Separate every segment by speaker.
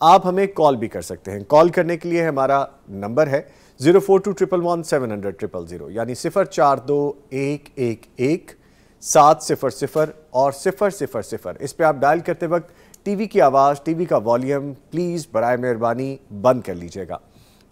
Speaker 1: آپ ہمیں کال بھی کر سکتے ہیں. کال کرنے کے لیے ہمارا نمبر ہے 04211700000 یعنی 042111700 اور 000. اس پہ آپ ڈائل کرتے وقت ٹی وی کی آواز، ٹی وی کا والیوم پلیز برائے مہربانی بند کر لیجئے گا.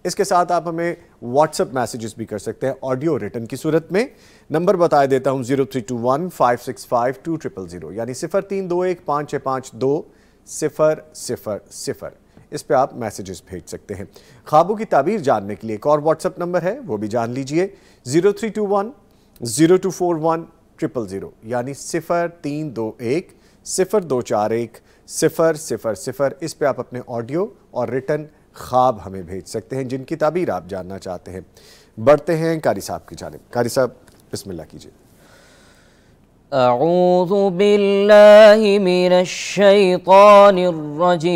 Speaker 1: اس کے ساتھ آپ ہمیں واٹس اپ میسیجز بھی کر سکتے ہیں آڈیو ریٹن کی صورت میں. نمبر بتا دیتا ہوں 0321565200 یعنی 0321565200. اس پہ آپ میسیجز بھیج سکتے ہیں. خوابوں کی تعبیر جاننے کے لیے ایک اور واٹس اپ نمبر ہے، وہ بھی جان لیجئے 0321024100 یعنی 0321024100. اس پہ آپ اپنے آڈیو اور ریٹن خواب ہمیں بھیج سکتے ہیں جن کی تعبیر آپ جاننا چاہتے ہیں. بڑھتے ہیں قاری صاحب کی جانب. قاری صاحب بسم اللہ کیجئے.
Speaker 2: اعوذ باللہ من الشیطان الرجیم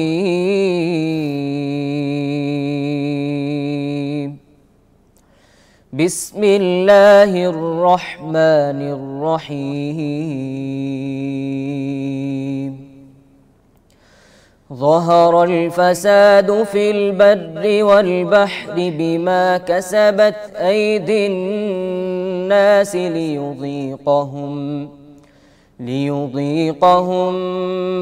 Speaker 2: بسم اللہ الرحمن الرحیم ظهر الفساد في البر والبحر بما كسبت أيدي الناس ليذيقهم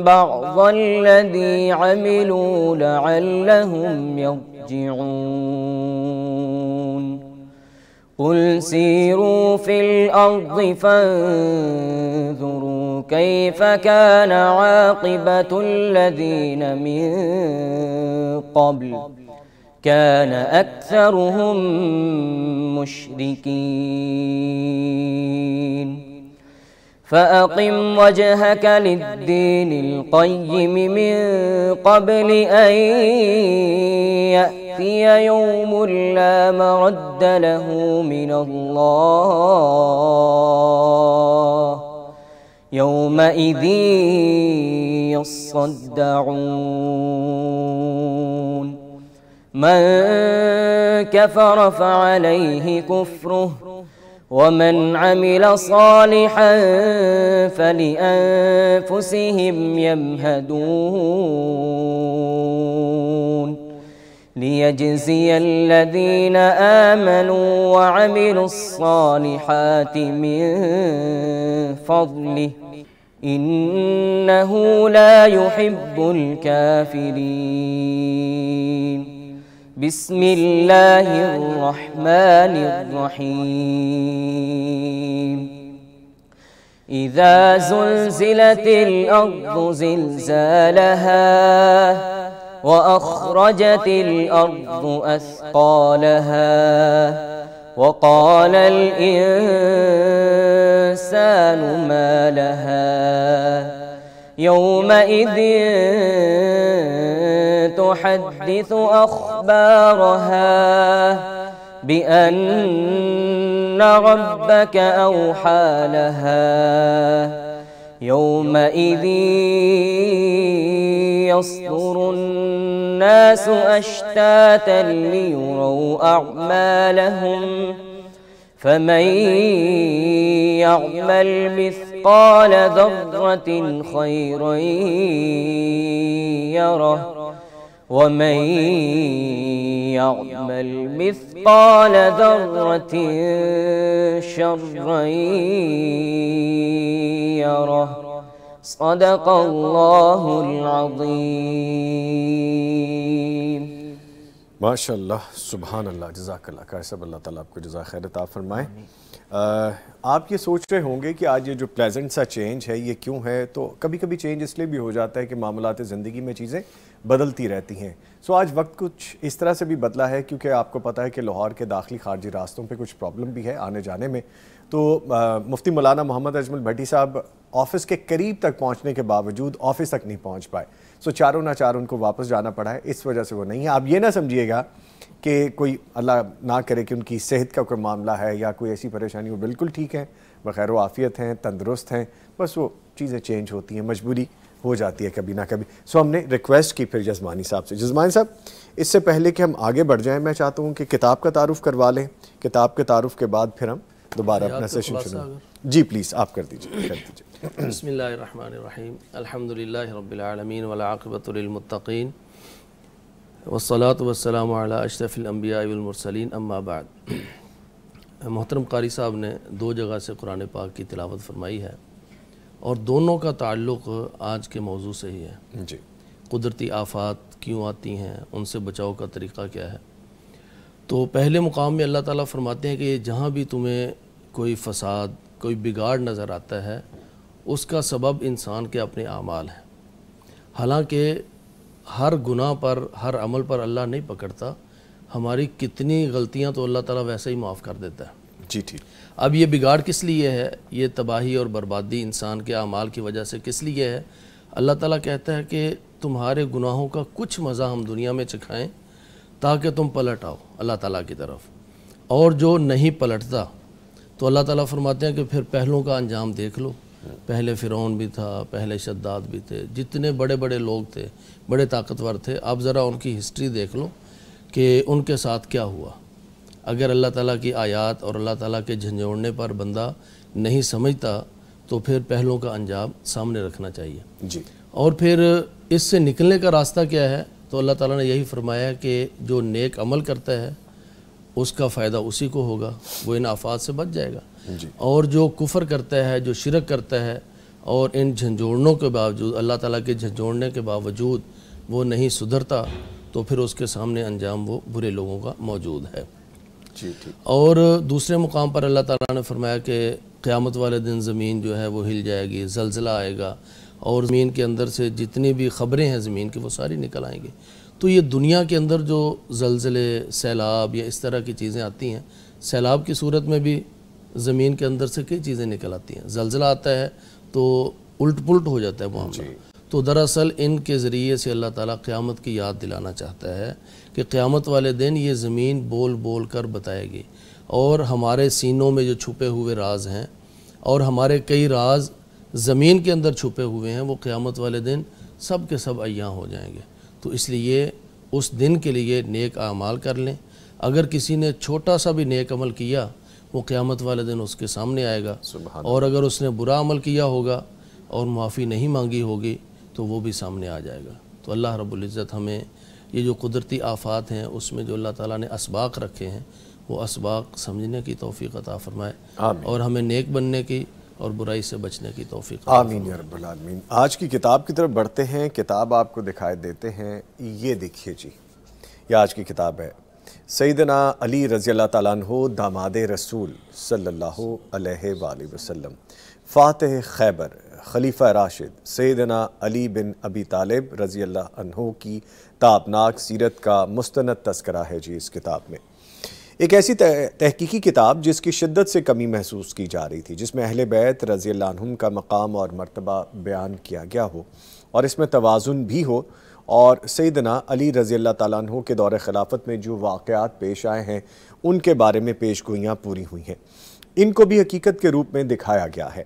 Speaker 2: بعض الذي عملوا لعلهم يرجعون قل سيروا في الأرض فانظروا كيف كان عاقبة الذين من قبل كان أكثرهم مشركين فأقم وجهك للدين القيم من قبل أن يأتي يوم لا مرد له من الله يومئذ يصدعون من كفر فعليه كفره ومن عمل صالحا فلأنفسهم يمهدون ليجزي الذين آمنوا وعملوا الصالحات من فضله إنه لا يحب الكافرين بسم الله الرحمن الرحيم إذا زلزلت الأرض زلزالها وأخرجت الأرض أثقالها وقال الإنسان ما لها يومئذ تحدث أخبارها بأن ربك أوحى لها يومئذ يصدر الناس أشتاتا ليروا أعمالهم فمن يعمل مثقال ذرة خيرا يره ومن يعمل مثقال ذرة شرا يره صدق الله العظيم.
Speaker 1: ماشاء اللہ سبحان اللہ جزاک اللہ. قاری صاحب اللہ تعالیٰ آپ کو جزا خیر عطا فرمائے. آپ یہ سوچ رہے ہوں گے کہ آج یہ جو پلیزنٹ سا چینج ہے یہ کیوں ہے؟ تو کبھی کبھی چینج اس لیے بھی ہو جاتا ہے کہ معاملات زندگی میں چیزیں بدلتی رہتی ہیں. سو آج وقت کچھ اس طرح سے بھی بدلا ہے کیونکہ آپ کو پتہ ہے کہ لاہور کے داخلی خارجی راستوں پہ کچھ پرابلم بھی ہے آنے جانے میں. تو مفتی مولانا محمد اجمل بھٹی صاحب آفس کے قریب تک پہنچنے کے باوجود آفس تک نہیں پہنچ پائے. سو چاروں نہ چار ان کو واپس جانا پڑا ہے، اس وجہ سے وہ نہیں ہے. آپ یہ نہ سمجھیے گا کہ کوئی اللہ نہ کرے کہ ان کی صحت کا کوئی معاملہ ہے یا کوئی ایسی پریشانی، وہ بالکل ٹھیک ہے، بخیر و عافیت ہیں، تندرست ہیں، بس وہ چیزیں چینج ہوتی ہیں، مجبوری ہو جاتی ہے کبھی نہ کبھی. سو ہم نے ریکویسٹ کی پھر جزمانی صاحب سے. جزمانی صاحب اس سے پہلے کہ ہم آگے بڑھ جائیں میں چاہتا ہوں کہ کتاب کا تعارف کروا لیں. کتاب کے تعارف کے بعد پھر ہم دوبارہ اپنا سیشن شروع. جی پلیز آپ کر دیجیے.
Speaker 3: بسم اللہ الرحمن الرحیم. الحمدللہ رب العالمین والعاقبۃ للمتقین والصلاة والسلام علی اشرف الانبیاء والمرسلین اما بعد۔ محترم قاری صاحب نے 2 جگہ سے قرآن پاک کی تلاوت فرمائی ہے اور دونوں کا تعلق آج کے موضوع سے ہی ہے
Speaker 1: جی۔
Speaker 3: قدرتی آفات کیوں آتی ہیں، ان سے بچاؤ کا طریقہ کیا ہے۔ تو پہلے مقام میں اللہ تعالیٰ فرماتے ہیں کہ جہاں بھی تمہیں کوئی فساد، کوئی بگاڑ نظر آتا ہے، اس کا سبب انسان کے اپنے اعمال ہیں۔ حالانکہ ہر گناہ پر، ہر عمل پر اللہ نہیں پکڑتا، ہماری کتنی غلطیاں تو اللہ تعالیٰ ویسے ہی معاف کر دیتا ہے۔
Speaker 1: جی ٹھیک۔
Speaker 3: اب یہ بگاڑ کس لیے ہے، یہ تباہی اور بربادی انسان کے اعمال کی وجہ سے کس لیے ہے؟ اللہ تعالیٰ کہتا ہے کہ تمہارے گناہوں کا کچھ مزہ ہم دنیا میں چکھائیں تاکہ تم پلٹ آؤ اللہ تعالیٰ کی طرف، اور جو نہیں پلٹتا تو اللہ تعالیٰ فرماتے ہیں کہ پھر پہلوں کا انجام دیکھ لو۔ پہلے فرعون بھی تھا، پہلے شداد بھی تھے، جتنے بڑے بڑے لوگ تھے، بڑے طاقتور تھے، آپ ذرا ان کی ہسٹری دیکھ لو کہ ان کے ساتھ کیا ہوا۔ اگر اللہ تعالیٰ کی آیات اور اللہ تعالیٰ کے جھنجھوڑنے پر بندہ نہیں سمجھتا تو پھر پہلوں کا انجام سامنے رکھنا چاہیے۔
Speaker 1: جی۔
Speaker 3: اور پھر اس سے نکلنے کا راستہ کیا ہے؟ تو اللہ تعالیٰ نے یہی فرمایا کہ جو نیک عمل کرتا ہے اس کا فائدہ اسی کو ہوگا، وہ ان آفات سے بچ جائے گا۔
Speaker 1: جی۔
Speaker 3: اور جو کفر کرتا ہے، جو شرک کرتا ہے اور ان جھنجھوڑنوں کے باوجود، اللہ تعالیٰ کے جھنجھوڑنے کے باوجود وہ نہیں سدھرتا تو پھر اس کے سامنے انجام وہ برے لوگوں کا موجود ہے۔
Speaker 1: جی ٹھیک۔
Speaker 3: اور دوسرے مقام پر اللہ تعالیٰ نے فرمایا کہ قیامت والے دن زمین جو ہے وہ ہل جائے گی، زلزلہ آئے گا اور زمین کے اندر سے جتنی بھی خبریں ہیں زمین کی وہ ساری نکل آئیں گی۔ تو یہ دنیا کے اندر جو زلزلے، سیلاب یا اس طرح کی چیزیں آتی ہیں، سیلاب کی صورت میں بھی زمین کے اندر سے کئی چیزیں نکل آتی ہیں۔ زلزلہ آتا ہے تو الٹ پلٹ ہو جاتا ہے معاملہ۔ تو دراصل ان کے ذریعے سے اللہ تعالیٰ قیامت کی یاد دلانا چاہتا ہے کہ قیامت والے دن یہ زمین بول بول کر بتائے گی، اور ہمارے سینوں میں جو چھپے ہوئے راز ہیں اور ہمارے کئی راز زمین کے اندر چھپے ہوئے ہیں، وہ قیامت والے دن سب کے سب عیاں ہو جائیں گے۔ تو اس لیے اس دن کے لیے نیک اعمال کر لیں۔ اگر کسی نے چھوٹا سا بھی نیک عمل کیا، وہ قیامت والے دن اس کے سامنے آئے گا، اور اگر اس نے برا عمل کیا ہوگا اور معافی نہیں مانگی ہوگی تو وہ بھی سامنے آ جائے گا۔ تو اللہ رب العزت ہمیں یہ جو قدرتی آفات ہیں اس میں جو اللہ تعالیٰ نے اسباق رکھے ہیں وہ اسباق سمجھنے کی توفیق عطا فرمائے، اور ہمیں نیک بننے کی اور برائی سے بچنے کی توفیق عطا فرمائے۔
Speaker 1: آمین یا رب العالمین۔ آج کی کتاب کی طرف بڑھتے ہیں۔ کتاب آپ کو دکھائے دیتے ہیں، یہ دیکھیے جی، یہ آج کی کتاب ہے۔ سیدنا علی رضی اللہ تعالیٰ عنہ داماد رسول صلی اللہ علیہ وآلہ وسلم، فاتح خیبر، خلیفہ راشد سیدنا علی بن ابی طالب رضی اللہ عنہ کی تابناک سیرت کا مستند تذکرہ ہے جی اس کتاب میں۔ ایک ایسی تحقیقی کتاب جس کی شدت سے کمی محسوس کی جا رہی تھی، جس میں اہل بیت رضی اللہ عنہم کا مقام اور مرتبہ بیان کیا گیا ہو، اور اس میں توازن بھی ہو، اور سیدنا علی رضی اللہ تعالیٰ عنہ کے دور خلافت میں جو واقعات پیش آئے ہیں ان کے بارے میں پیش گوئیاں پوری ہوئی ہیں، ان کو بھی حقیقت کے روپ میں دکھایا گیا ہے۔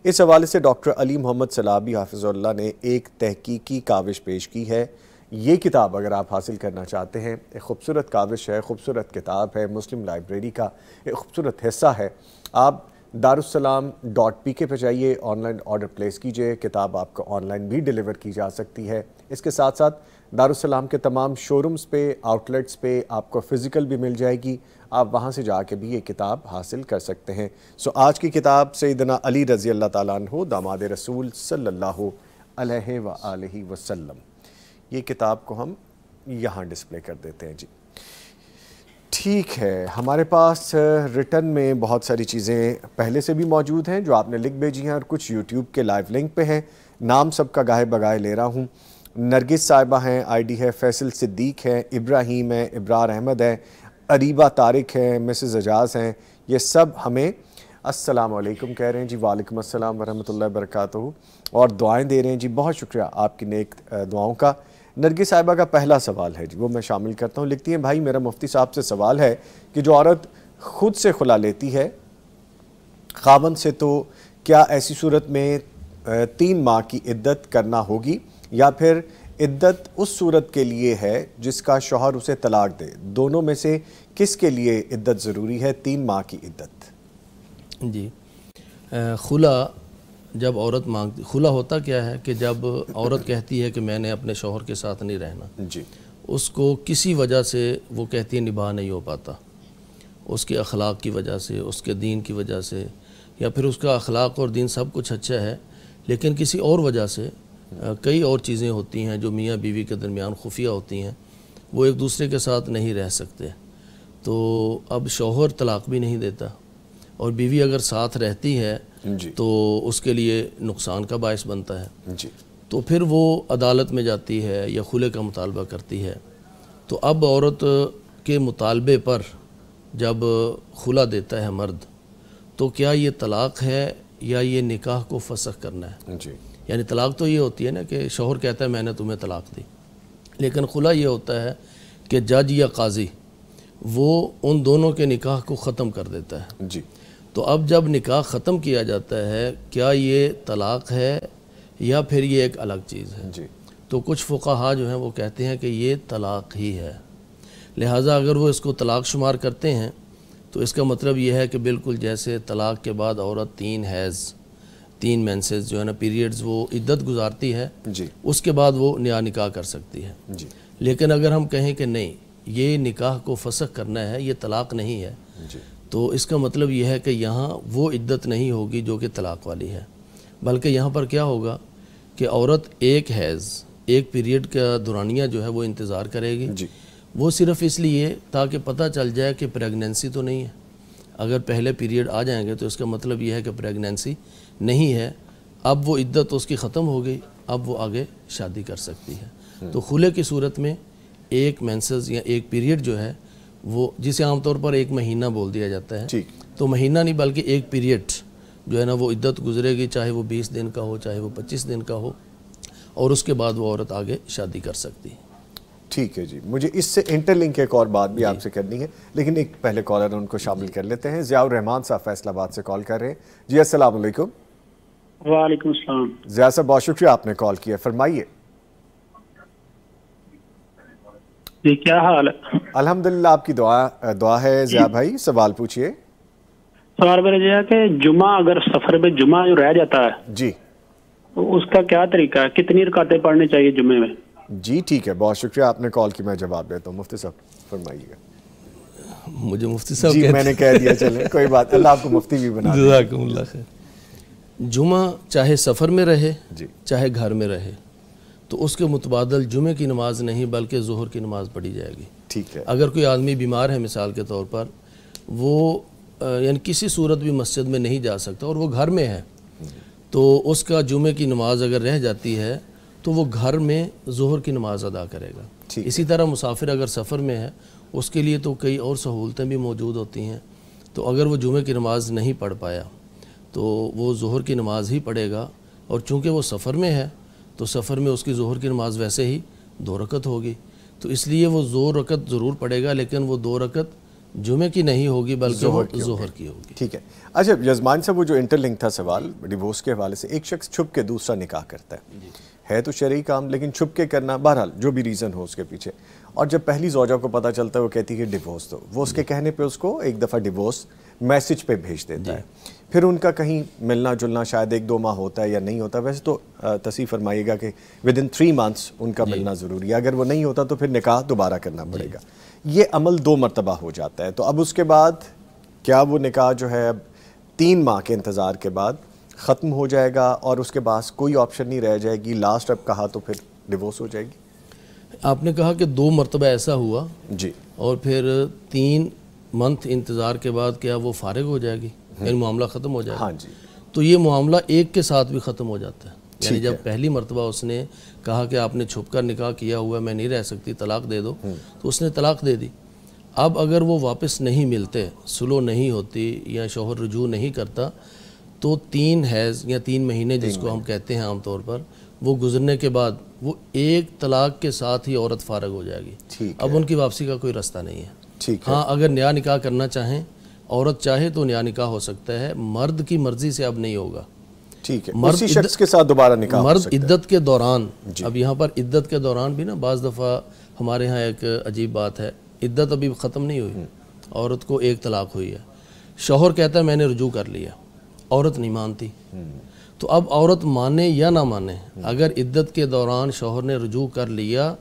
Speaker 1: اس حوالے سے ڈاکٹر علی محمد سلابی حافظ اللہ نے ایک تحقیقی کاوش پیش کی ہے۔ یہ کتاب اگر آپ حاصل کرنا چاہتے ہیں، ایک خوبصورت کاوش ہے، خوبصورت کتاب ہے، مسلم لائبریری کا ایک خوبصورت حصہ ہے۔ آپ darussalam.pk پہ جائیے، آن لائن آرڈر پلیس کیجئے، کتاب آپ کو آن لائن بھی ڈیلیور کی جا سکتی ہے۔ اس کے ساتھ ساتھ دارالسلام کے تمام شورومز پہ، آؤٹلیٹس پہ آپ کو فزیکل بھی مل جائے گی، آپ وہاں سے جا کے بھی یہ کتاب حاصل کر سکتے ہیں۔ آج کی کتاب سیدنا علی رضی اللہ تعالیٰ عنہ داماد رسول صلی اللہ علیہ وآلہ وسلم، یہ کتاب کو ہم یہاں ڈسپلے کر دیتے ہیں جی۔ ٹھیک ہے، ہمارے پاس ریٹن میں بہت ساری چیزیں پہلے سے بھی موجود ہیں جو آپ نے لکھ بھیجی ہیں، اور کچھ یوٹیوب کے لائیو لنک پہ ہیں۔ نام سب کا گاہے بگاہے لے رہا ہوں۔ نرگس صاحبہ ہیں، آئی ڈی ہے فیصل صدیق ہے، ابراہیم ہے، ابرار احمد ہے، اریبہ طارق ہے، مسز اجاز ہیں، یہ سب ہمیں السلام علیکم کہہ رہے ہیں جی، وعلیکم السلام ورحمۃ اللہ وبرکاتہ، اور دعائیں دے رہے ہیں جی۔ بہت شکریہ آپ کی نیک دعاؤں کا۔ نرگس صاحبہ کا پہلا سوال ہے جی، وہ میں شامل کرتا ہوں۔ لکھتی ہیں، بھائی میرا مفتی صاحب سے سوال ہے کہ جو عورت خود سے خلا لیتی ہے خاوند سے، تو کیا ایسی صورت میں 3 ماہ کی عدت کرنا ہوگی، یا پھر عدت اس صورت کے لیے ہے جس کا شوہر اسے طلاق دے؟ دونوں میں سے کس کے لیے عدت ضروری ہے 3 ماہ کی عدت؟
Speaker 3: جی، خلا جب عورت مانگتی، خلا ہوتا کیا ہے کہ جب عورت کہتی ہے کہ میں نے اپنے شوہر کے ساتھ نہیں رہنا،
Speaker 1: جی،
Speaker 3: اس کو کسی وجہ سے وہ کہتی ہے نبھا نہیں ہو پاتا، اس کے اخلاق کی وجہ سے، اس کے دین کی وجہ سے، یا پھر اس کا اخلاق اور دین سب کچھ اچھا ہے لیکن کسی اور وجہ سے کئی اور چیزیں ہوتی ہیں جو میاں بیوی کے درمیان خفیہ ہوتی ہیں، وہ ایک دوسرے کے ساتھ نہیں رہ سکتے، تو اب شوہر طلاق بھی نہیں دیتا، اور بیوی اگر ساتھ رہتی ہے تو اس کے لیے نقصان کا باعث بنتا ہے، تو پھر وہ عدالت میں جاتی ہے یا خلع کا مطالبہ کرتی ہے۔ تو اب عورت کے مطالبے پر جب خلع دیتا ہے مرد، تو کیا یہ طلاق ہے یا یہ نکاح کو فسخ کرنا ہے؟ یعنی طلاق تو یہ ہوتی ہے نا کہ شوہر کہتا ہے میں نے تمہیں طلاق دی، لیکن خلع یہ ہوتا ہے کہ جج یا قاضی وہ ان دونوں کے نکاح کو ختم کر دیتا ہے۔ تو اب جب نکاح ختم کیا جاتا ہے، کیا یہ طلاق ہے یا پھر یہ ایک الگ چیز ہے؟ تو کچھ فقہا جو ہیں وہ کہتے ہیں کہ یہ طلاق ہی ہے، لہٰذا اگر وہ اس کو طلاق شمار کرتے ہیں تو اس کا مطلب یہ ہے کہ بالکل جیسے طلاق کے بعد عورت 3 مینسز جو ہے نا پیریڈز وہ عدت گزارتی ہے، اس کے بعد وہ نیا نکاح کر سکتی ہے۔ لیکن اگر ہم کہیں کہ نہیں یہ نکاح کو فسخ کرنا ہے، یہ طلاق نہیں ہے، تو اس کا مطلب یہ ہے کہ یہاں وہ عدت نہیں ہوگی جو کہ طلاق والی ہے، بلکہ یہاں پر کیا ہوگا کہ عورت ایک پیریڈ کا دورانیہ جو ہے وہ انتظار کرے گی، وہ صرف اس لیے تاکہ پتہ چل جائے کہ پریگننسی تو نہیں ہے۔ اگر پہلے پیریڈ آ جائیں گے تو اس کا مطلب یہ ہے کہ پریگننسی نہیں ہے، اب وہ عدت اس کی ختم ہو گئی، اب وہ آگے شادی کر سکتی ہے۔ تو خلع کی صورت میں ایک مینسز یا ایک پیریڈ جو ہے وہ جسے عام طور پر 1 مہینہ بول دیا جاتا ہے، تو مہینہ نہیں بلکہ ایک پیریڈ جو ہے نا وہ عدت گزرے گی، چاہے وہ 20 دن کا ہو چاہے وہ 25 دن کا ہو، اور اس کے بعد وہ عورت آگے شادی کر سکتی ہے۔
Speaker 1: ٹھیک ہے جی، مجھے اس سے انٹر لنک ایک اور بات بھی آپ سے کرنی ہے، لیکن ایک پہلے کالر ان کو شامل کر لیتے ہیں۔ ضیاء الرحمان صاحب فیصل آباد سے کال کر رہے ہیں جی۔ السلام علیکم۔
Speaker 4: وعلیکم السلام۔
Speaker 1: ضیاء صاحب بہت شکریہ آپ نے کال کیا، فرمائیے۔
Speaker 4: جی کیا حال ہے؟
Speaker 1: الحمدللہ آپ کی دعا ہے ضیاء بھائی، سوال پوچھئے۔
Speaker 4: سوال میرا یہ ہے کہ جمعہ اگر سفر میں جمعہ جو رہ جاتا ہے
Speaker 1: جی
Speaker 4: تو اس کا کیا طریقہ ہے، کتنی رکعتیں پڑھنی چاہیے جمعے میں؟
Speaker 1: جی ٹھیک ہے، بہت شکریہ آپ نے کال کی، میں جواب دیتا ہوں۔ مفتی صاحب فرمائیے گا۔
Speaker 3: مجھے مفتی صاحب
Speaker 1: جی میں نے کہہ دیا، چلیں کوئی بات، اللہ آپ کو مفتی بھی بنا دے۔
Speaker 3: جزاکم اللہ خیر۔ جمعہ چاہے سفر میں رہے چاہے گھر میں رہے تو اس کے متبادل جمعے کی نماز نہیں بلکہ ظہر کی نماز پڑھی جائے گی۔
Speaker 1: ٹھیک ہے۔
Speaker 3: اگر کوئی آدمی بیمار ہے مثال کے طور پر، وہ یعنی کسی صورت بھی مسجد میں نہیں جا سکتا اور وہ گھر میں ہے، تو اس کا جمعے کی نماز اگر رہ جاتی ہے تو وہ گھر میں ظہر کی نماز ادا کرے گا۔ اسی طرح مسافر اگر سفر میں ہے اس کے لیے تو کئی اور سہولتیں بھی موجود ہوتی ہیں، تو اگر وہ جمعے کی نماز نہیں پڑھ پایا تو وہ ظہر کی نماز ہی پڑھے گا، اور چونکہ وہ سفر میں ہے تو سفر میں اس کی ظہر کی نماز ویسے ہی 2 رکعت ہوگی، تو اس لیے وہ 2 رکعت ضرور پڑھے گا، لیکن وہ 2 رکعت جمعے کی نہیں ہوگی بلکہ وہ ظہر کی ہوگی۔
Speaker 1: ٹھیک ہے۔ اچھا یزمان صاحب، وہ جو انٹر لنک تھا سوال ڈیورس کے حوالے سے، ایک شخص چھپ کے دوسرا نکاح کرتا ہے تو شرعی کام، لیکن چھپ کے کرنا، بہرحال جو بھی ریزن ہو اس کے پیچھے، اور جب پہلی زوجہ کو پتہ چلتا ہے وہ کہتی ہے کہ ڈیورس دو، وہ اس کے کہنے پہ اس کو ایک دفعہ ڈیورس میسج پہ بھیج دیتا ہے، پھر ان کا کہیں ملنا جلنا شاید 1-2 ماہ ہوتا ہے یا نہیں ہوتا، ویسے تو تصحیح فرمائیے گا کہ ودن 3 months ان کا ملنا ضروری ہے، اگر وہ نہیں ہوتا تو پھر نکاح دوبارہ کرنا پڑے گا۔ یہ عمل 2 مرتبہ ہو جاتا ہے، تو اب اس کے بعد کیا وہ نکاح جو ہے اب 3 ماہ کے انتظار کے بعد ختم ہو جائے گا اور اس کے بعد کوئی آپشن نہیں رہ جائے گی، لاسٹ اب کہا تو پھر ڈیورس ہو جائے گی؟
Speaker 3: آپ نے کہا کہ 2 مرتبہ ایسا ہوا
Speaker 1: جی،
Speaker 3: اور پھر 3 منتھ انتظار کے بعد کیا وہ فارغ ہو جائے گی، یعنی معاملہ ختم ہو جائے گا؟
Speaker 1: ہاں جی۔
Speaker 3: تو یہ معاملہ ایک کے ساتھ بھی ختم ہو جاتا ہے، یعنی جب پہلی مرتبہ اس نے کہا کہ آپ نے چھپ کر نکاح کیا ہوا ہے، میں نہیں رہ سکتی، طلاق دے دو، تو اس نے طلاق دے دی۔ اب اگر وہ واپس نہیں ملتے، صلح نہیں ہوتی یا شوہر رجوع نہیں کرتا، تو 3 حیض یا 3 مہینے جس کو ہم کہتے ہیں عام طور پر، وہ گزرنے کے بعد وہ ایک طلاق کے ساتھ ہی عورت فارغ ہو جائے گی، اب ان کی واپسی کا کوئی رستہ نہیں ہے۔ ہاں اگر نیا نکاح کرنا چاہیں، عورت چاہے تو نیا نکاح ہو سکتا ہے، مرد کی مرضی سے اب نہیں ہوگا۔
Speaker 1: ٹھیک ہے، اسی شخص کے ساتھ دوبارہ نکاح ہو
Speaker 3: مرد
Speaker 1: سکتا ہے
Speaker 3: عدت کے دوران، اب یہاں پر عدت کے دوران بھی نا بعض دفعہ ہمارے ہاں ایک عجیب بات ہے، عدت ابھی ختم نہیں ہوئی، عورت کو 1 طلاق ہوئی ہے، شوہر کہتا ہے میں نے رجوع کر لیا، عورت نہیں مانتی، تو اب عورت مانے یا نہ مانے، اگر عدت کے دوران شوہر نے رجوع کر لیا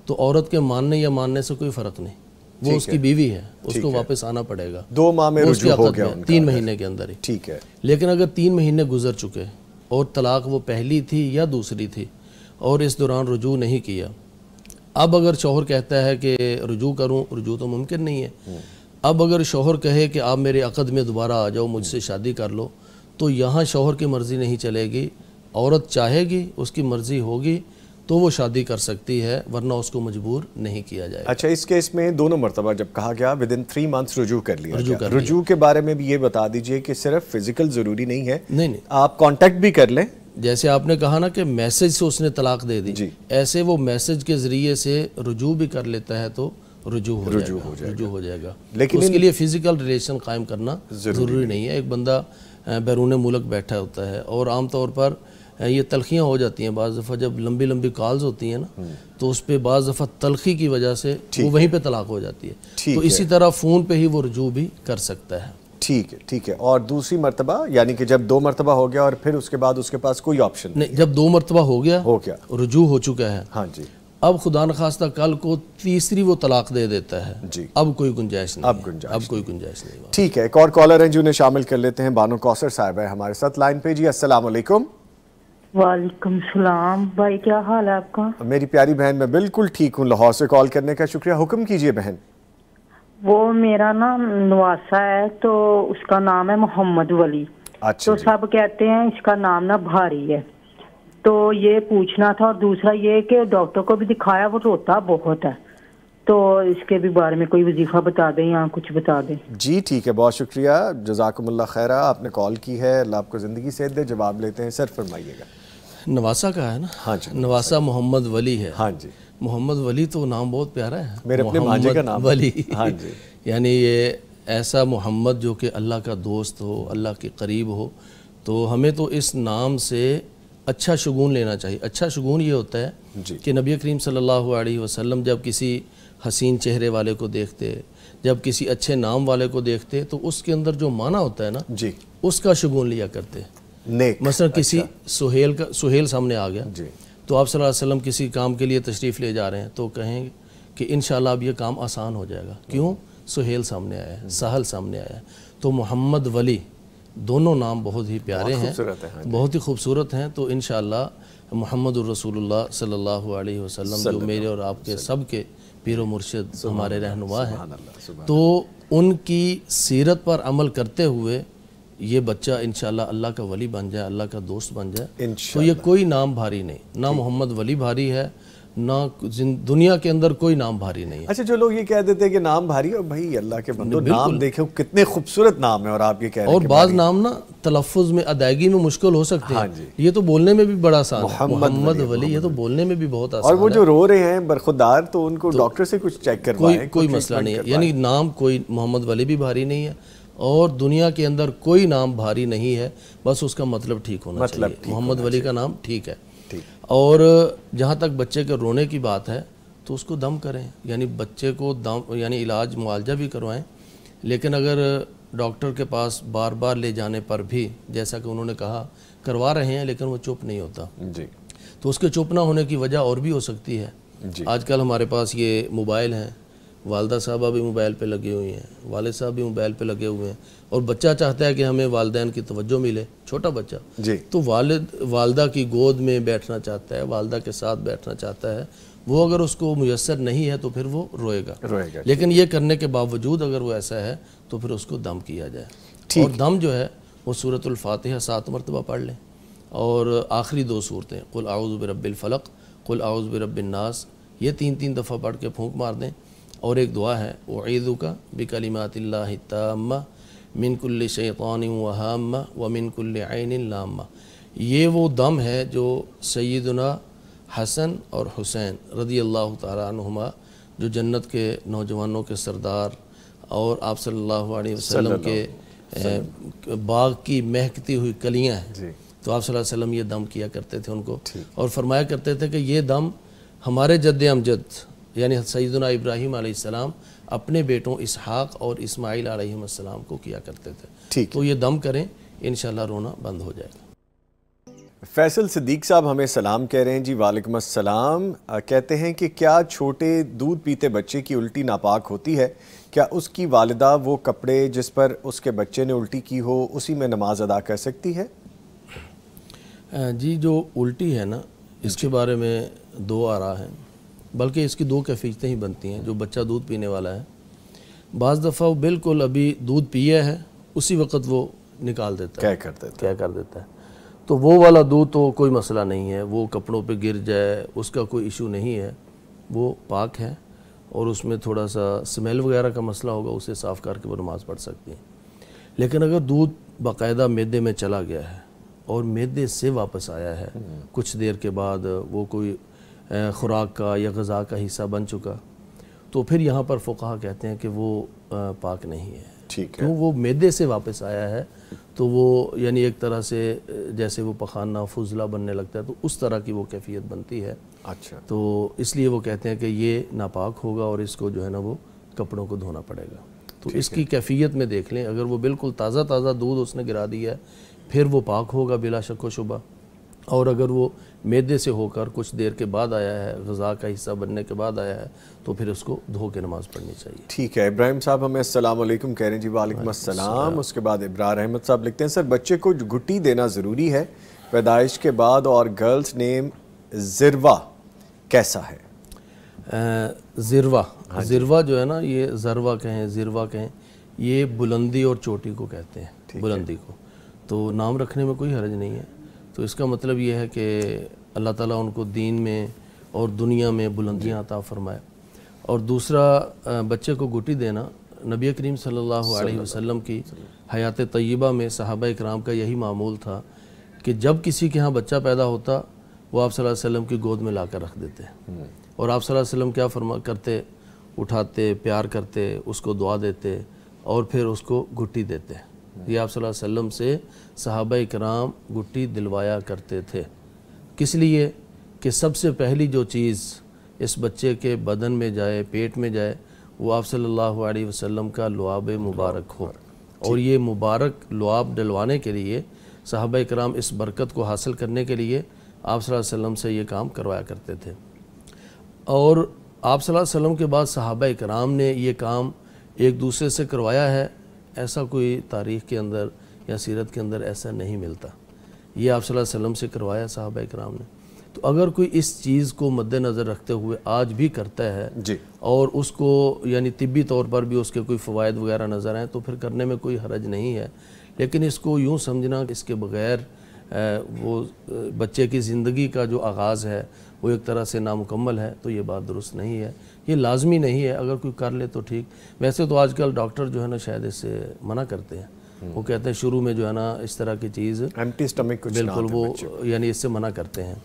Speaker 3: تو عورت کے ماننے یا ماننے سے کوئی فرق نہیں، وہ اس کی بیوی ہے، اس کو واپس آنا پڑے گا
Speaker 1: 2 ماہ میں رجوع ہو گیا
Speaker 3: 3 مہینے کے اندر ہی،
Speaker 1: ٹھیک ہے۔
Speaker 3: لیکن اگر 3 مہینے گزر چکے اور طلاق وہ پہلی تھی یا دوسری تھی اور اس دوران رجوع نہیں کیا، اب اگر شوہر کہتا ہے کہ رجوع کروں، رجوع تو ممکن نہیں ہے، اب اگر شوہر کہے کہ آپ میرے عقد میں دوبارہ آ جاؤ، مجھ سے شادی کر لو، تو یہاں شوہر کی مرضی نہیں چلے گی، عورت چاہے گی، اس کی مرضی ہوگی تو وہ شادی کر سکتی ہے، ورنہ اس کو مجبور نہیں کیا جائے گا۔
Speaker 1: اچھا، اس کیس میں دونوں مرتبہ جب کہا گیا ودن 3 months رجوع کر لیا، رجوع کے بارے میں بھی یہ بتا دیجئے کہ صرف فزیکل ضروری نہیں ہے،
Speaker 3: نہیں،
Speaker 1: آپ کانٹیکٹ بھی کر لیں،
Speaker 3: جیسے آپ نے کہا نا کہ میسج سے اس نے طلاق دے دی، ایسے وہ میسج کے ذریعے سے رجوع بھی کر لیتا ہے تو رجوع ہو جائے گا، لیکن اس کے لیے فزیکل ریلیشن قائم کرنا ضروری نہیں ہے۔ ایک بندہ بیرون ملک بیٹھا ہوتا ہے اور عام طور پر یہ تلخیاں ہو جاتی ہیں، بعض دفعہ جب لمبی لمبی کالز ہوتی ہیں نا تو اس پہ بعض دفعہ تلخی کی وجہ سے وہ وہیں پہ طلاق ہو جاتی ہے، تو اسی طرح فون پہ ہی وہ رجوع بھی کر سکتا ہے۔
Speaker 1: ٹھیک ہے۔ اور دوسری مرتبہ یعنی کہ جب 2 مرتبہ ہو گیا اور پھر اس کے بعد اس کے پاس کوئی آپشن
Speaker 3: نہیں، جب 2 مرتبہ ہو گیا رجوع ہو چکا ہے،
Speaker 1: ہاں جی،
Speaker 3: اب خدا نخواستہ کل کو تیسری وہ طلاق دے دیتا ہے، اب کوئی گنجائش نہیں، اب کوئی گنجائش نہیں۔
Speaker 1: ٹھیک ہے، ایک اور کالر ہیں جنہیں شامل کر لیتے ہیں، بانو کوثر صاحب ہے ہمارے ساتھ لائن پہ۔ جی السلام علیکم۔
Speaker 5: وعلیکم السلام بھائی، کیا حال ہے آپ کا؟
Speaker 1: میری پیاری بہن، میں بالکل ٹھیک ہوں، لاہور سے کال کرنے کا شکریہ، حکم کیجئے بہن۔
Speaker 5: وہ میرا نام نواسا ہے، تو اس کا نام ہے محمد ولی، تو سب کہتے ہیں اس کا نام نا بھاری ہے، تو یہ پوچھنا تھا۔ اور دوسرا یہ کہ ڈاکٹر کو بھی دکھایا، وہ روتا بہت ہے، تو اس کے بھی بارے میں کوئی وظیفہ بتا دیں یا کچھ بتا دیں۔
Speaker 1: جی ٹھیک ہے، بہت شکریہ، جزاکم اللہ خیرہ، آپ نے کال کی ہے، اللہ آپ کو زندگی صحت دے۔ جواب لیتے ہیں، سر فرمائیے گا۔
Speaker 3: نواسا کا ہے نا؟
Speaker 1: ہاں جی،
Speaker 3: نواسا محمد ولی ہے۔
Speaker 1: ہاں جی،
Speaker 3: محمد ولی تو نام بہت پیارا ہے،
Speaker 1: میرے اپنے مانجے کا نام
Speaker 3: ولی۔
Speaker 1: ہاں جی،
Speaker 3: یعنی یہ ایسا محمد جو کہ اللہ کا دوست ہو، اللہ کے قریب ہو، تو ہمیں تو اس نام سے اچھا شگون لینا چاہیے۔ اچھا شگون یہ ہوتا ہے کہ نبی کریم صلی اللہ علیہ وسلم جب کسی حسین چہرے والے کو دیکھتے، جب کسی اچھے نام والے کو دیکھتے، تو اس کے اندر جو معنی ہوتا ہے نا، اس کا شگون لیا کرتے۔ مثلا کسی سہیل سامنے آ گیا، تو آپ صلی اللہ علیہ وسلم کسی کام کے لیے تشریف لے جا رہے ہیں، تو کہیں کہ انشاءاللہ اب یہ کام آسان ہو جائے گا، کیوں؟ سہیل سامنے آیا ہے، سہل سامنے آیا ہے۔ تو محمد ولی دونوں نام بہت ہی پیارے ہیں، بہت ہی خوبصورت ہیں، تو انشاءاللہ محمد الرسول اللہ صلی اللہ علیہ وسلم جو میرے اور آپ کے سب کے پیر و مرشد ہمارے رہنما ہیں، تو ان کی سیرت پر عمل کرتے ہوئے یہ بچہ انشاءاللہ اللہ کا ولی بن جائے، اللہ کا دوست بن جائے، تو یہ کوئی نام بھاری نہیں، نہ محمد ولی بھاری ہے، نہ دنیا کے اندر کوئی نام بھاری نہیں ہے۔
Speaker 1: اچھا، جو لوگ یہ کہہ دیتے ہیں کہ نام بھاری ہے، بھائی اللہ کے بندو نام دیکھو کتنے خوبصورت نام ہیں، اور آپ یہ کہہ رہے ہیں،
Speaker 3: اور بعض نام نا تلفظ میں ادائیگی میں مشکل ہو سکتے ہیں، یہ تو بولنے میں بھی بڑا آسان ہے، محمد ولی، یہ تو بولنے میں بھی بہت آسان ہے۔
Speaker 1: اور وہ جو رو رہے ہیں برخودار، تو ان کو ڈاکٹر سے کچھ چیک کروائیں،
Speaker 3: کوئی مسئلہ نہیں ہے، یعنی نام کوئی محمد ولی بھی بھاری نہیں ہے، اور دنیا کے اندر کوئی نام بھاری نہیں ہے، بس اس کا مطلب ٹھیک ہونا چاہیے۔ محمد ولی کا نام ٹھیک ہے۔ اور جہاں تک بچے کے رونے کی بات ہے، تو اس کو دم کریں، یعنی بچے کو دم، یعنی علاج معالجہ بھی کروائیں، لیکن اگر ڈاکٹر کے پاس بار بار لے جانے پر بھی، جیسا کہ انہوں نے کہا کروا رہے ہیں لیکن وہ چپ نہیں ہوتا، تو اس کے چپ نہ ہونے کی وجہ اور بھی ہو سکتی ہے۔ آج کل ہمارے پاس یہ موبائل ہیں، والدہ صاحبہ بھی موبائل پہ لگے ہوئے ہیں، والد صاحب بھی موبائل پہ لگے ہوئے ہیں، اور بچہ چاہتا ہے کہ ہمیں والدین کی توجہ ملے، چھوٹا بچہ، تو والدہ کی گود میں بیٹھنا چاہتا ہے، والدہ کے ساتھ بیٹھنا چاہتا ہے، وہ اگر اس کو میسر نہیں ہے تو پھر وہ روئے گا، لیکن یہ کرنے کے باوجود اگر وہ ایسا ہے تو پھر اس کو دم کیا جائے، اور دم جو ہے وہ سورۃ الفاتحہ 7 مرتبہ پڑھ لیں، اور آخری 2 سورتیں قل اعوذ برب الفلق، قل اعوذ برب الناس، یہ 3 دفعہ پڑھ کے پھونک مار دیں، اور ایک دعا ہے اعیذک بکلمات اللہ التامہ من کل شیطان وہامہ ومن کل عین لامہ۔ یہ وہ دم ہے جو سیدنا حسن اور حسین رضی اللہ تعالیٰ عنہما، جو جنت کے نوجوانوں کے سردار اور آپ صلی اللہ علیہ وسلم کے باغ کی مہکتی ہوئی کلیاں ہیں، تو آپ صلی اللہ علیہ وسلم یہ دم کیا کرتے تھے ان کو، اور فرمایا کرتے تھے کہ یہ دم ہمارے جد امجد یعنی سیدنا ابراہیم علیہ السلام اپنے بیٹوں اسحاق اور اسماعیل علیہ السلام کو کیا کرتے تھے، تو یہ دم کریں، انشاءاللہ رونا بند ہو جائے گا۔
Speaker 1: فیصل صدیق صاحب ہمیں سلام کہہ رہے ہیں جی، وعلیکم السلام. کہتے ہیں کہ کیا چھوٹے دودھ پیتے بچے کی الٹی ناپاک ہوتی ہے؟ کیا اس کی والدہ وہ کپڑے جس پر اس کے بچے نے الٹی کی ہو اسی میں نماز ادا کر سکتی ہے؟
Speaker 3: جی جو الٹی ہے نا، اس کے بارے میں دو آراء ہیں، بلکہ اس کی دو کیفیتیں ہی بنتی ہیں. جو بچہ دودھ پینے والا ہے، بعض دفعہ وہ بالکل ابھی دودھ پیا ہے اسی وقت وہ نکال دیتا ہے، کیا کر دیتا ہے. تو وہ والا دودھ تو کوئی مسئلہ نہیں ہے، وہ کپڑوں پہ گر جائے اس کا کوئی ایشو نہیں ہے، وہ پاک ہے. اور اس میں تھوڑا سا سمیل وغیرہ کا مسئلہ ہوگا، اسے صاف کر کے وہ نماز پڑھ سکتی ہیں. لیکن اگر دودھ باقاعدہ معدے میں چلا گیا ہے اور معدے سے واپس آیا ہے کچھ دیر کے بعد، وہ کوئی خوراک کا یا غذا کا حصہ بن چکا، تو پھر یہاں پر فقہا کہتے ہیں کہ وہ پاک نہیں ہے. کیوں؟ وہ معدے سے واپس آیا ہے تو وہ یعنی ایک طرح سے جیسے وہ پخانہ فضلہ بننے لگتا ہے تو اس طرح کی وہ کیفیت بنتی ہے.
Speaker 1: اچھا،
Speaker 3: تو اس لیے وہ کہتے ہیں کہ یہ ناپاک ہوگا اور اس کو جو ہے نا وہ کپڑوں کو دھونا پڑے گا. تو اس کی کیفیت میں دیکھ لیں، اگر وہ بالکل تازہ دودھ اس نے گرا دیا ہے پھر وہ پاک ہوگا بلا شک و شبہ. اور اگر وہ معدے سے ہو کر کچھ دیر کے بعد آیا ہے، غذا کا حصہ بننے کے بعد آیا ہے، تو پھر اس کو دھو کے نماز پڑھنی چاہیے.
Speaker 1: ٹھیک ہے. ابراہیم صاحب ہمیں السلام علیکم کہہ رہے ہیں جی. وعلیکم السلام. اس کے بعد ابرار احمد صاحب لکھتے ہیں سر بچے کو گھٹی دینا ضروری ہے پیدائش کے بعد، اور گرلز نیم زروا کیسا ہے؟
Speaker 3: زروا جو ہے نا، یہ زروا کہیں زروا کہیں، یہ بلندی اور چوٹی کو کہتے ہیں، بلندی کو. تو نام رکھنے میں کوئی حرج نہیں ہے. تو اس کا مطلب یہ ہے کہ اللہ تعالیٰ ان کو دین میں اور دنیا میں بلندیاں عطا فرمائے. اور دوسرا بچے کو گھٹی دینا، نبی کریم صلی اللہ علیہ وسلم کی حیات طیبہ میں صحابہ اکرام کا یہی معمول تھا کہ جب کسی کے ہاں بچہ پیدا ہوتا وہ آپ صلی اللہ علیہ وسلم کی گود میں لا کر رکھ دیتے. اور آپ صلی اللہ علیہ وسلم کیا کرتے؟ اٹھاتے، پیار کرتے، اس کو دعا دیتے اور پھر اس کو گھٹی دیتے. یہ آپ صلی اللہ علیہ وسلم سے صحابہ اکرام گھٹی دلوایا کرتے تھے. کس لیے؟ کہ سب سے پہلی جو چیز اس بچے کے بدن میں جائے، پیٹ میں جائے، وہ آپ صلی اللہ علیہ وسلم کا لعاب مبارک ہو. اور یہ مبارک لعاب ڈلوانے کے لیے صحابہ اکرام اس برکت کو حاصل کرنے کے لیے آپ صلی اللہ علیہ وسلم سے یہ کام کروایا کرتے تھے. اور آپ صلی اللہ علیہ وسلم کے بعد صحابہ اکرام نے یہ کام ایک دوسرے سے کروایا ہے، ایسا کوئی تاریخ کے اندر یا سیرت کے اندر ایسا نہیں ملتا. یہ آپ صلی اللہ علیہ وسلم سے کروایا صحابہ اکرام نے. تو اگر کوئی اس چیز کو مد نظر رکھتے ہوئے آج بھی کرتا ہے اور اس کو یعنی طبی طور پر بھی اس کے کوئی فوائد وغیرہ نظر آئیں تو پھر کرنے میں کوئی حرج نہیں ہے. لیکن اس کو یوں سمجھنا کہ اس کے بغیر وہ بچے کی زندگی کا جو آغاز ہے وہ ایک طرح سے نامکمل ہے، تو یہ بات درست نہیں ہے. یہ لازمی نہیں ہے، اگر کوئی کر لے تو ٹھیک. ویسے تو آج کل ڈاکٹر جو ہے نا شاید اس سے منع کرتے ہیں. وہ کہتے ہیں شروع میں جو ہے نا اس طرح کی چیز
Speaker 1: ایمٹی سٹمک
Speaker 3: بالکل وہ یعنی اس سے منع کرتے ہیں.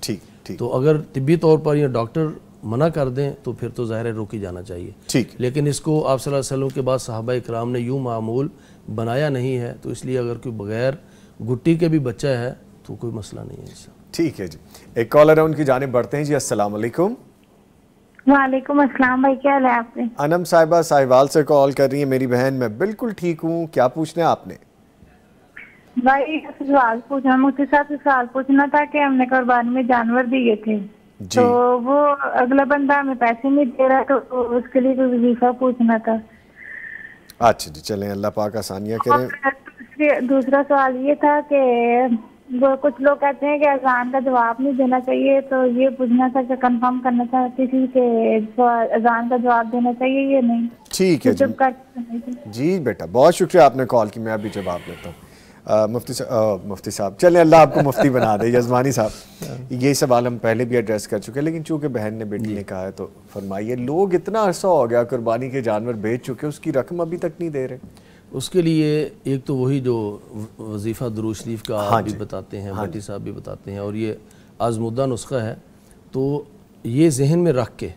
Speaker 3: تو اگر طبی طور پر یہ ڈاکٹر منع کر دیں تو پھر تو ظاہر روکی جانا چاہیے. لیکن اس کو آپ صلی اللہ علیہ وسلم کے بعد صحابہ اکرام نے یوں معمول بنایا نہیں ہے، تو اس لیے اگر کوئی بغیر گھٹی کے بھی بچہ ہے تو کوئی مسئلہ نہیں ہے اس سے.
Speaker 1: ٹھیک ہے جی. ایک کالر ہے، ان کی جانب بڑھتے ہیں جی. السلام علیکم.
Speaker 6: وعلیکم السلام بھائی، کیا حال ہے آپ نے؟
Speaker 1: انم صاحبہ ساہیوال سے کال کر رہی ہیں. میری بہن میں بالکل ٹھیک ہوں. کیا پوچھنا ہے آپ نے؟
Speaker 6: بھائی سوال پوچھنا، مجھے ساتھ سوال پوچھنا تھا کہ ہم نے قربانی میں جانور دیے تھے تو وہ اگلا بندہ ہمیں پیسے نہیں دے رہا، تو اس کے لیے کوئی وظیفہ پوچھنا تھا.
Speaker 1: اچھا جی، چلیں اللہ پاک آسانیاں کریں.
Speaker 6: دوسرا سوال یہ تھا کہ وہ کچھ لوگ کہتے ہیں کہ اذان کا جواب نہیں دینا چاہیے، تو یہ پوچھنا تھا کہ کنفرم کرنا چاہتی تھی کہ اذان کا جواب دینا چاہیے یا نہیں.
Speaker 1: ٹھیک ہے جی بیٹا، بہت شکریہ آپ نے کال کی. میں ابھی جواب دیتا ہوں. مفتی صاحب چلیں اللہ آپ کو مفتی بنا دے. یزمانی صاحب یہ سوال ہم پہلے بھی ایڈریس کر چکے، لیکن چونکہ بہن نے بیٹی نے کہا ہے تو فرمائیے. لوگ اتنا عرصہ ہو گیا قربانی کے جانور بیچ چکے، اس کی رقم ابھی تک نہیں دے رہے.
Speaker 3: اس کے لیے ایک تو وہی جو وظیفہ درود شریف کا آپ بھی بتاتے ہیں، بھٹی صاحب بھی بتاتے ہیں، اور یہ آزمودہ نسخہ ہے. تو یہ ذہن میں رکھ کے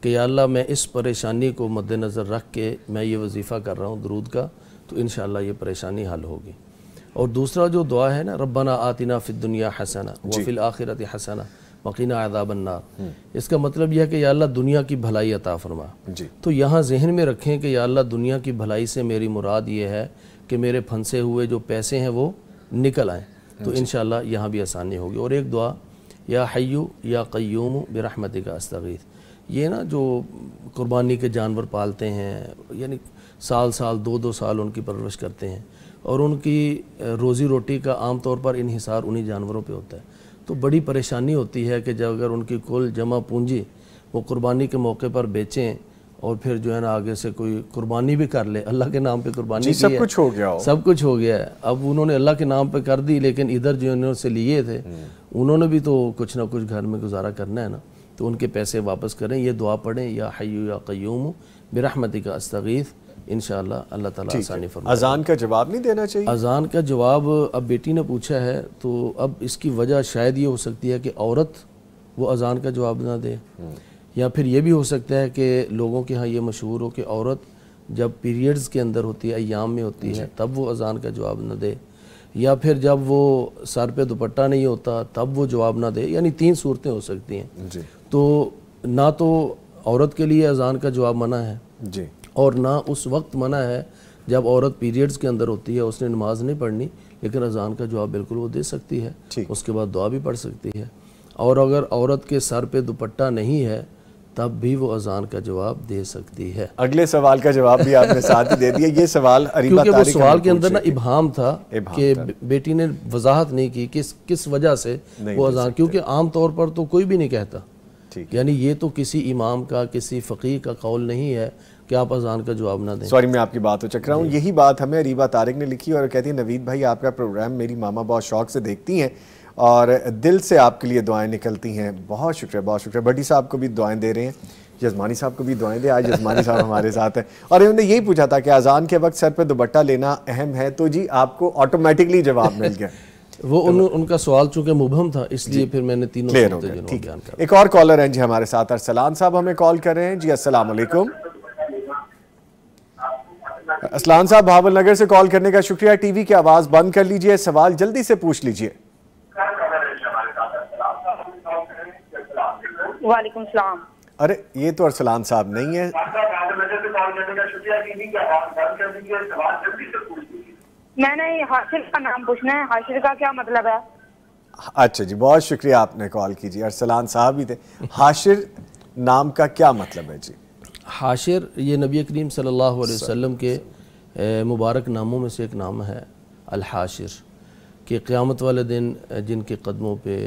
Speaker 3: کہ یا اللہ میں اس پریشانی کو مد نظر رکھ کے میں یہ وظیفہ کر رہا ہوں درود کا، تو انشاءاللہ یہ پریشانی حل ہوگی. اور دوسرا جو دعا ہے نا، ربنا آتنا فی الدنیا حسنہ وفی الآخرۃ حسنہ وقنا عذاب النار، اس کا مطلب یہ ہے کہ یا اللہ دنیا کی بھلائی عطا فرما. تو یہاں ذہن میں رکھیں کہ یا اللہ دنیا کی بھلائی سے میری مراد یہ ہے کہ میرے پھنسے ہوئے جو پیسے ہیں وہ نکل آئیں. تو انشاءاللہ یہاں بھی آسانی ہوگی. اور ایک دعا یا حیو یا قیوم برحمتک استغیث, یہ نا جو قربانی کے جانور پالتے ہیں, یعنی سال 2 سال ان کی پرورش کرتے ہیں, اور ان کی روزی روٹی کا عام طور پر انحصار انہی جانوروں پہ ہوتا ہے, تو بڑی پریشانی ہوتی ہے کہ جب اگر ان کی کل جمع پونجی وہ قربانی کے موقع پر بیچیں اور پھر جو ہے نا آگے سے کوئی قربانی بھی کر لے, اللہ کے نام پہ قربانی کی ہے,
Speaker 1: سب کچھ ہو گیا
Speaker 3: سب کچھ ہو گیا ہے, اب انہوں نے اللہ کے نام پہ کر دی, لیکن ادھر جو انہوں سے لیے تھے انہوں نے بھی تو کچھ نہ کچھ گھر میں گزارا کرنا ہے نا, تو ان کے پیسے واپس کریں. یہ دعا پڑھیں یا حیو یا قیوم برحمتک استغیث, انشاءاللہ اللہ تعالیٰ آسانی فرمائے.
Speaker 1: اذان کا جواب نہیں دینا چاہیے؟
Speaker 3: اذان کا جواب اب بیٹی نے پوچھا ہے, تو اب اس کی وجہ شاید یہ ہو سکتی ہے کہ عورت وہ اذان کا جواب نہ دے, یا پھر یہ بھی ہو سکتا ہے کہ لوگوں کے ہاں یہ مشہور ہو کہ عورت جب پیریڈز کے اندر ہوتی ہے, ایام میں ہوتی ہے, تب وہ اذان کا جواب نہ دے, یا پھر جب وہ سر پہ دوپٹہ نہیں ہوتا تب وہ جواب نہ دے, یعنی 3 صورتیں ہو سکتی ہیں. تو نہ تو عورت کے لیے اذان کا جواب منع ہے, اور نہ اس وقت منع ہے جب عورت پیریڈز کے اندر ہوتی ہے, اس نے نماز نہیں پڑھنی, لیکن اذان کا جواب بالکل وہ دے سکتی ہے, اس کے بعد دعا بھی پڑھ سکتی ہے. اور اگر عورت کے سر پہ دوپٹہ نہیں ہے تب بھی وہ اذان کا جواب دے سکتی ہے.
Speaker 1: اگلے سوال کا جواب بھی آپ نے ساتھ ہی دے دیا. یہ سوال اریبہ
Speaker 3: کیونکہ وہ سوال کے اندر نا ابہام تھا کہ بیٹی نے وضاحت نہیں کی کس وجہ سے وہ اذان, کیونکہ عام طور پر تو کوئی بھی نہیں کہتا, یعنی یہ تو کسی امام کا کسی فقیہ کا قول نہیں ہے کہ آپ اذان کا جواب نہ دیں.
Speaker 1: سوری میں آپ کی بات ہو چک رہا ہوں. یہی بات ہمیں اریبہ طارق نے لکھی اور کہتی ہے نوید بھائی آپ کا پروگرام میری ماما بہت شوق سے دیکھتی ہیں اور دل سے آپ کے لیے دعائیں نکلتی ہیں. بہت شکریہ, بہت شکریہ. بڈی صاحب کو بھی دعائیں دے رہے ہیں, جزمانی صاحب کو بھی دعائیں دیں, آج جزمانی صاحب ہمارے ساتھ ہیں. اور انہوں نے یہی پوچھا تھا کہ اذان کے وقت سر پہ دوپٹہ لینا اہم ہے, تو جی آپ کو آٹومیٹکلی جواب مل گیا.
Speaker 3: وہ ان کا سوال چونکہ مبہم تھا اس لیے پھر میں نے تینوں صورتیں بیان کر.
Speaker 1: ایک اور کالر ہیں جی ہمارے ساتھ, ارسلان صاحب ہمیں کال کر رہے ہیں. جی السلام علیکم. اسلان صاحب بھاول نگر سے کال کرنے کا شکریہ. ٹی وی کی آواز بند کر لیجئے, سوال جلدی سے پوچھ لیجئے.
Speaker 5: وعلیکم السلام.
Speaker 1: ارے یہ تو ارسلان صاحب نہیں ہے.
Speaker 5: میں نے حاشر کا نام پوچھنا ہے, حاشر کا کیا مطلب ہے؟
Speaker 1: اچھا جی, بہت شکریہ آپ نے کال کی. جی ارسلان صاحب ہی تھے. حاشر نام کا کیا مطلب ہے؟ جی
Speaker 3: حاشر یہ نبی کریم صلی اللہ علیہ وسلم کے مبارک ناموں میں سے ایک نام ہے, الحاشر, کہ قیامت والے دن جن کے قدموں پہ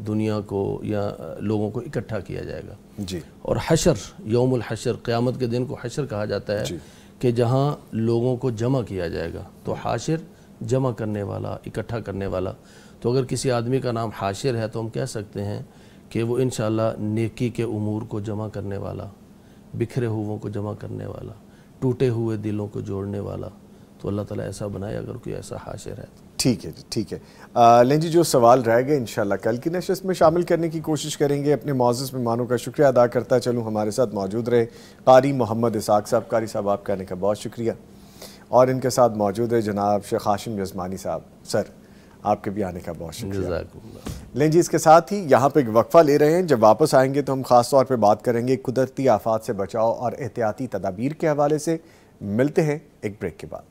Speaker 3: دنیا کو یا لوگوں کو اکٹھا کیا جائے گا.
Speaker 1: جی. اور
Speaker 3: حشر, یوم الحشر, قیامت کے دن کو حشر کہا جاتا ہے کہ جہاں لوگوں کو جمع کیا جائے گا. تو حاشر جمع کرنے والا, اکٹھا کرنے والا. تو اگر کسی آدمی کا نام حاشر ہے تو ہم کہہ سکتے ہیں کہ وہ انشاءاللہ نیکی کے امور کو جمع کرنے والا, بکھرے ہوئوں کو جمع کرنے والا, ٹوٹے ہوئے دلوں کو جوڑنے والا. تو اللہ تعالیٰ ایسا بنائے اگر کوئی ایسا حاشر ہے.
Speaker 1: ٹھیک ہے جی, ٹھیک ہے. لیں جی, جو سوال رہ گئے انشاءاللہ کل کی نشست میں شامل کرنے کی کوشش کریں گے. اپنے معزز مہمانوں کا شکریہ ادا کرتا چلوں ہمارے ساتھ موجود رہے قاری محمد اسحاق صاحب. قاری صاحب آپ کا آنے کا بہت شکریہ. اور ان کے ساتھ موجود رہے جناب شیخ ہاشم جزمانی صاحب. سر آپ کے بھی آنے کا بہت شکریہ. لیں جی, اس کے ساتھ ہی یہاں پہ ایک وقفہ لے رہے ہیں. جب واپس آئیں گے تو ہم خاص طور پہ بات کریں گے قدرتی آفات سے بچاؤ اور احتیاطی تدابیر کے حوالے سے. ملتے ہیں ایک بریک کے بعد.